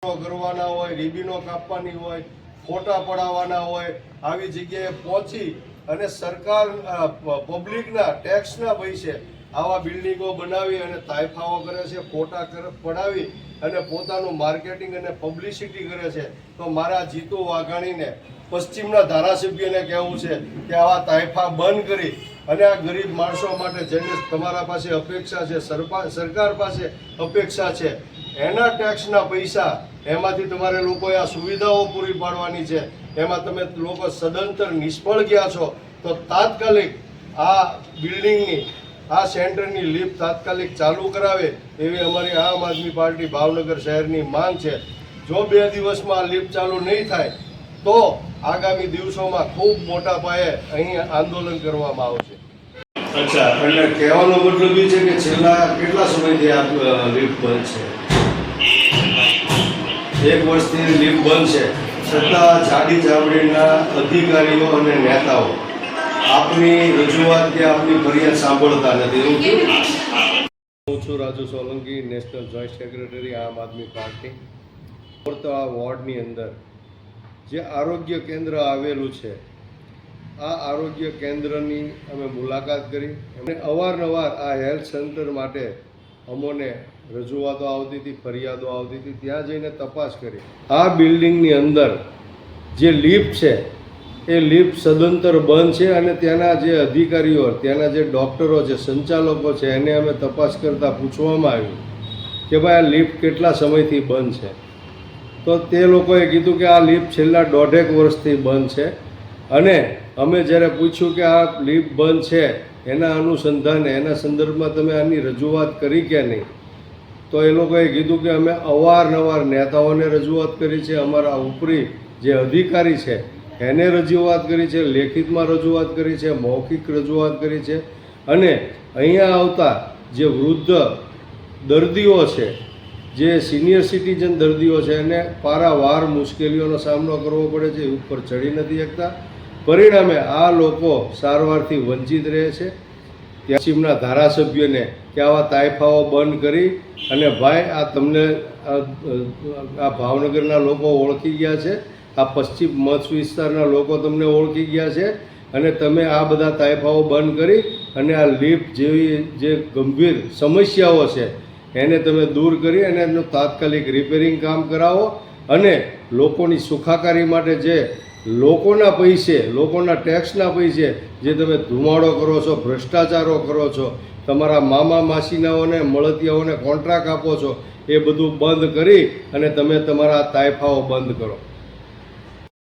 કરવાના હોય, રીબીનો કાપવાની હોય, ફોટા પડાવવાના હોય, આવી જગ્યાએ પહોંચી અને સરકાર પબ્લિકના ટેક્સના પૈસે આવા બિલ્ડિંગો બનાવી અને તાયફાઓ કરે છે, ફોટા પડાવી અને પોતાનું માર્કેટિંગ અને પબ્લિસિટી કરે છે. તો મારા જીતુ વાઘાણીને પશ્ચિમના ધારાસભ્યને કહેવું છે કે આવા તાયફા બંધ કરી અને આ ગરીબ માણસો માટે જેને તમારા પાસે અપેક્ષા છે, સરકાર પાસે અપેક્ષા છે, એના ટેક્સના પૈસા એમાંથી તમારે લોકોએ આ સુવિધાઓ પૂરી પાડવાની છે, એમાં તમે લોકો સદંતર નિષ્ફળ ગયા છો. તો તાત્કાલિક આ બિલ્ડિંગની આ સેન્ટરની લિફ્ટ તાત્કાલિક ચાલુ કરાવે એવી અમારી આમ આદમી પાર્ટી ભાવનગર શહેરની માંગ છે. જો 2 દિવસમાં આ લિફ્ટ ચાલુ નહીં થાય તો આગામી દિવસોમાં ખૂબ મોટા પાયે અહીં આંદોલન કરવામાં આવશે. અચ્છા, એટલે કહેવાનો મતલબ એ છે કે છેલ્લા કેટલા સમયથી આ લિફ્ટ બંધ છે? 1 વર્ષથી લિફ્ટ બંધ છે, છતાં જાડી ચામડીના અધિકારીઓ અને નેતાઓ આપની રજૂઆત કે આપની ફરિયાદ સાંભળતા નથી. એવું કેવું? હું છું Raju Solanki, national joint secretary આમ આદમી પાર્ટી. આ વોર્ડની અંદર જે આરોગ્ય કેન્દ્ર આવેલું છે, આ આરોગ્ય કેન્દ્રની અમે મુલાકાત કરી અને અવારનવાર આ હેલ્થ સેન્ટર માટે અમોને રજૂઆતો આવતી હતી, ફરિયાદો આવતી હતી. ત્યાં જઈને તપાસ કરી. આ બિલ્ડિંગની અંદર જે લિફ્ટ છે એ લિફ્ટ સદંતર બંધ છે અને ત્યાંના જે અધિકારીઓ, ત્યાંના જે ડૉક્ટરો છે, સંચાલકો છે, એને અમે તપાસ કરતાં પૂછવામાં આવ્યું કે ભાઈ આ લિફ્ટ કેટલા સમયથી બંધ છે. તો તે લોકોએ કીધું કે આ લિફ્ટ છેલ્લા 1.5 વર્ષથી બંધ છે. અને અમે જ્યારે પૂછ્યું કે આ લિફ્ટ બંધ છે એના અનુસંધાને, એના સંદર્ભમાં તમે આની રજૂઆત કરી કે નહીં, તો એ લોકોએ કીધું કે અમે અવારનવાર નેતાઓને રજૂઆત કરી છે, અમારા ઉપરી જે અધિકારી છે એને રજૂઆત કરી છે, લેખિતમાં રજૂઆત કરી છે, મૌખિક રજૂઆત કરી છે. અને અહીંયા આવતા જે વૃદ્ધ દર્દીઓ છે, જે સિનિયર સિટીઝન દર્દીઓ છે, એને પારાવાર મુશ્કેલીઓનો સામનો કરવો પડે છે, ઉપર ચડી નથી શકતા. પરિણામે આ લોકો સારવારથી વંચિત રહે છે. પશ્ચિમના ધારાસભ્યને કે આવા તાયફાઓ બંધ કરી અને ભાઈ આ તમને આ ભાવનગરના લોકો ઓળખી ગયા છે, આ પશ્ચિમ મધ્ય વિસ્તારના લોકો તમને ઓળખી ગયા છે અને તમે આ બધા તાયફાઓ બંધ કરી અને આ લિફ્ટ જેવી જે ગંભીર સમસ્યાઓ છે એને તમે દૂર કરી અને એનું તાત્કાલિક રિપેરિંગ કામ કરાવો. અને લોકોની સુખાકારી માટે જે લોકોના પૈસે, લોકોના ટેક્સના પૈસે જે તમે ધુમાડો કરો છો, ભ્રષ્ટાચારો કરો છો, તમારા મામા માસીનાઓને, મળતિયાઓને કોન્ટ્રાક્ટ આપો છો, એ બધું બંધ કરી અને તમે તમારા તાયફાઓ બંધ કરો.